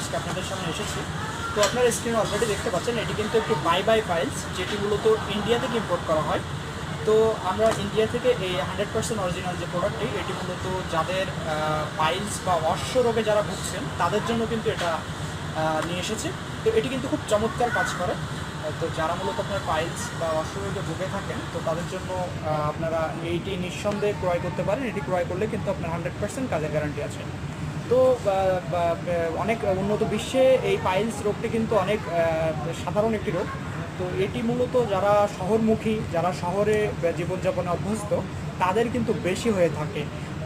আজকে আপনাদের সামনে এসেছি। তো আপনারা স্ক্রিনে অলরেডি দেখতে পাচ্ছেন এটি কিন্তু একটি বাই বাই পাইলস, যেটি মূলত ইন্ডিয়া থেকে ইম্পোর্ট করা হয়। তো আমরা ইন্ডিয়া থেকে এই 100% অরিজিনাল যে প্রোডাক্টটি, এটি মূলত যাদের পাইলস বা অশ্ব রোগে যারা ভুগছেন তাদের জন্য কিন্তু এটা নিয়ে এসেছি। তো এটি কিন্তু খুব চমৎকার কাজ করে। তো যারা মূলত আপনার পাইলস বা অশ্ব রোগে ভুগে থাকেন তো তাদের জন্য আপনারা এইটি নিঃসন্দেহে ক্রয় করতে পারেন। এটি ক্রয় করলে কিন্তু আপনার 100% কাজের গ্যারান্টি আছে। তো অনেক উন্নত বিশ্বে এই পাইলস রোগটি কিন্তু অনেক সাধারণ একটি রোগ। তো এটি মূলত যারা শহরমুখী, যারা শহরে জীবনযাপনে অভ্যস্ত, তাদের কিন্তু বেশি হয়ে থাকে।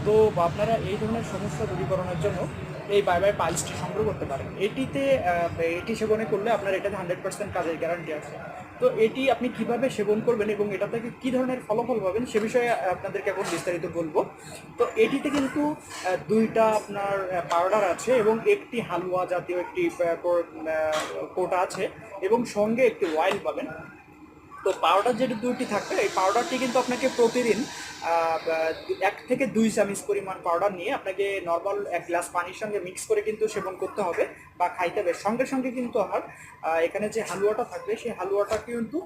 তো আপনারা এই ধরনের সমস্যা দূরীকরণের জন্য এই বাই বাই পাইলসটি সংগ্রহ করতে পারেন। এটি সেবনে করলে আপনার এটাতে 100% কাজের গ্যারান্টি আছে। তো এটি আপনি কিভাবে সেবন করবেন এবং এটা থেকে কী ধরনের ফলাফল পাবেন সে বিষয়ে আপনাদেরকে এখন বিস্তারিত বলবো। তো এটিতে কিন্তু দুইটা আপনার পাউডার আছে এবং একটি হালুয়া জাতীয় একটি কোটা আছে এবং সঙ্গে একটি অয়েল পাবেন। তো পাউডার যেটি দুইটি থাকবে, এই পাউডারটি কিন্তু আপনাকে প্রতিদিন 1 থেকে 2 চামচ পরিমাণ পাউডার নিয়ে আপনাকে নর্মাল 1 গ্লাস পানির সঙ্গে মিক্স করে কিন্তু সেবন করতে হবে বা খাইতে হবে। সঙ্গে সঙ্গে কিন্তু আমার এখানে যে হালুয়াটা থাকবে সেই হালুয়াটা কিন্তু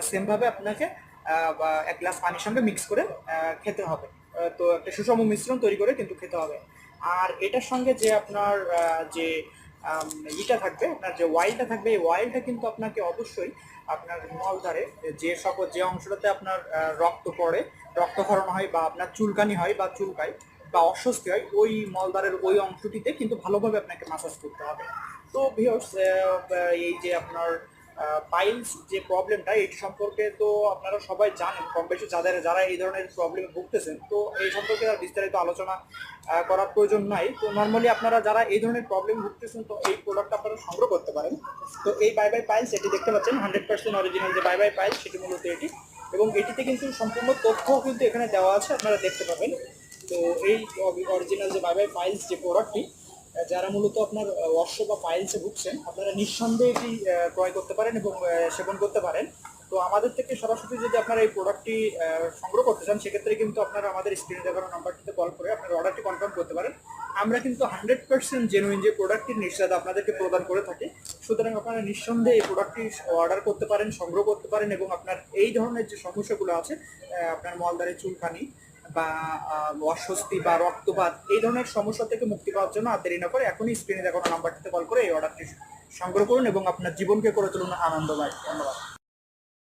সেমভাবে আপনাকে 1 গ্লাস পানির সঙ্গে মিক্স করে খেতে হবে। তো একটা সুষম মিশ্রণ তৈরি করে কিন্তু খেতে হবে। আর এটার সঙ্গে যে আপনার যে ইটা থাকবে, আপনার যে অয়েলটা থাকবে, এই অয়েলটা কিন্তু আপনাকে অবশ্যই আপনার মলদ্বারে যে অংশটাতে আপনার রক্ত পড়ে, রক্তক্ষরণ হয় বা আপনার চুলকানি হয় বা চুলকায় বা অস্বস্তি হয়, ওই মলদ্বারের ওই অংশটিতে কিন্তু ভালোভাবে আপনাকে মাসাজ করতে হবে। তো ভিউয়ার্স, এই যে আপনার পাইলস যে প্রবলেমটা, এই সম্পর্কে তো আপনারা সবাই জানেন কম বেশি, যারা এই ধরনের প্রবলেমে ভুগতেছেন। তো এই সম্পর্কে আর বিস্তারিত আলোচনা করার প্রয়োজন নাই। তো নর্মালি আপনারা যারা এই ধরনের প্রবলেম ভুগতেছেন তো এই প্রোডাক্ট আপনারা সংগ্রহ করতে পারেন। তো এই বাই বাই পাইলস, এটি দেখতে পাচ্ছেন 100% অরিজিনাল যে বাই বাই পাইলস, সেটি মূলত এটি। এবং এটিতে কিন্তু সম্পূর্ণ তথ্যও কিন্তু এখানে দেওয়া আছে, আপনারা দেখতে পাবেন। তো এই অরিজিনাল যে বাই বাই পাইলস যে প্রোডাক্টটি, যারা মূলত আপনার অশ্ব বা পাইলসে ভুগছেন, আপনারা নিঃসন্দেহে এটি ক্রয় করতে পারেন এবং সেবন করতে পারেন। তো আমাদের থেকে সরাসরি যদি আপনারা এই প্রোডাক্টটি সংগ্রহ করতে চান, সেক্ষেত্রে কিন্তু আপনারা আমাদের স্ক্রিনে দেখানো নাম্বারটিতে কল করে আপনার অর্ডারটি কনফার্ম করতে পারেন। আমরা কিন্তু 100% জেনুইন যে প্রোডাক্টটির নিশ্চয়তা আপনাদেরকে প্রদান করে থাকি। সুতরাং আপনারা নিঃসন্দেহে এই প্রোডাক্টটি অর্ডার করতে পারেন, সংগ্রহ করতে পারেন এবং আপনার এই ধরনের যে সমস্যাগুলো আছে, আপনার মলদ্বারে চুলকানি বা অস্বস্তি বা রক্তপাত, এই ধরনের সমস্যা থেকে মুক্তি পাওয়ার জন্য আর দেরি না করে এখনই স্ক্রিনে দেখানো নাম্বারটিতে কল করে এই অর্ডারটি সংগ্রহ করুন এবং আপনার জীবনকে করে তুলুন আনন্দময়। ধন্যবাদ।